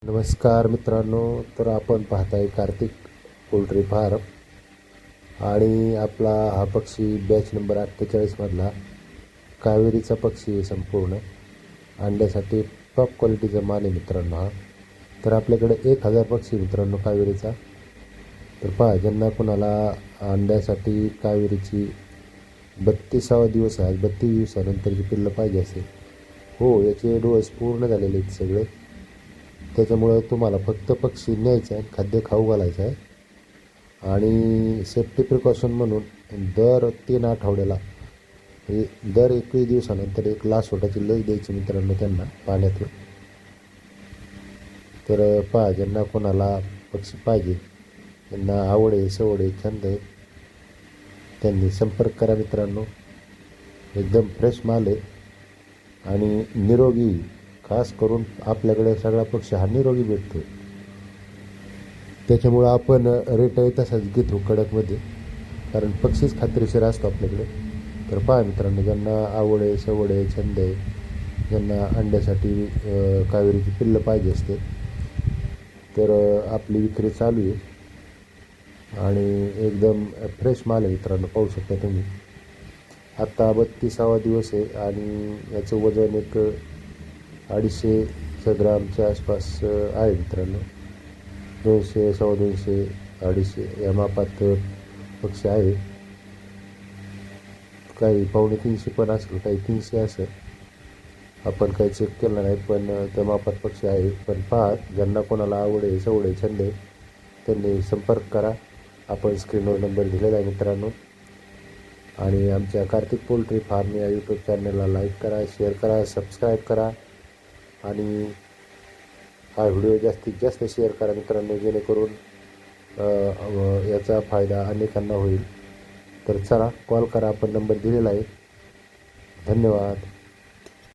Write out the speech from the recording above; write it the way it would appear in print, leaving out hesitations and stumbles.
नमस्कार मित्रांनो. तर आपण पाहताय कार्तिक पोल्ट्री फार्म आणि आपला हा पक्षी बॅच नंबर 48 मधला कावेरीचा पक्षी आहे. संपूर्ण अंड्यासाठी टॉप क्वालिटीचा माल आहे मित्रांनो हा. तर आपल्याकडे 1000 पक्षी मित्रांनो कावेरीचा. तर पहा, ज्यांना कोणाला अंड्यासाठी कावेरीची 32वा दिवस आहे, 32 दिवसानंतरची पिल्लं पाहिजे असेल, हो, याचे डोस पूर्ण झालेले आहेत सगळे. त्याच्यामुळं तुम्हाला फक्त पक्षी न्यायचा आहे, खाद्य खाऊ घालायचं आहे. आणि सेफ्टी प्रिकॉशन म्हणून दर 3 आठवड्याला दर 21 दिवसानंतर एक लासोटाची लस द्यायची मित्रांनो त्यांना पाण्यातून. तर पहा, ज्यांना कोणाला पक्षी पाहिजे, त्यांना आवड आहे, सवड आहे, छंद आहे, त्यांनी संपर्क करा मित्रांनो. एकदम फ्रेश माल आहे आणि निरोगी. खास करून आपल्याकडे सगळा पक्षी हा निरोगी भेटतो. त्याच्यामुळं आपण रेटही तसाच घेतो कडकमध्ये, कारण पक्षीच खात्रीशीर असतो आपल्याकडे. तर पहा मित्रांनो, ज्यांना आवड आहे, सवड आहे, छंद आहे, ज्यांना अंड्यासाठी कावेरीची पिल्लं पाहिजे असते, तर आपली विक्री चालू आहे आणि एकदम फ्रेश माल आहे मित्रांनो. पाहू शकता तुम्ही. आत्ता 32वा दिवस आहे आणि याचं वजन एक 250 ग्रामच्या आसपास आहे मित्रांनो. 200, 250, 250 या मापात पक्षी आहे. काही 250 पण असेल, काही 300 असेल. आपण काही चेक केलं नाही, पण त्या मापात पक्षी आहे. पण पहा, ज्यांना कोणाला आवड आहे, सवड आहे, छंद आहे, त्यांनी संपर्क करा. आपण स्क्रीनवर नंबर दिलेला आहे मित्रांनो. आणि आमच्या कार्तिक पोल्ट्री फार्म या यूट्यूब चॅनलला लाईक करा, शेअर करा, सबस्क्राईब करा आणि हा व्हिडिओ जास्तीत जास्त शेअर करा मित्रांनो, जेणेकरून याचा फायदा अनेकांना होईल. तर चला, कॉल करा, आपण नंबर दिलेला आहे. धन्यवाद.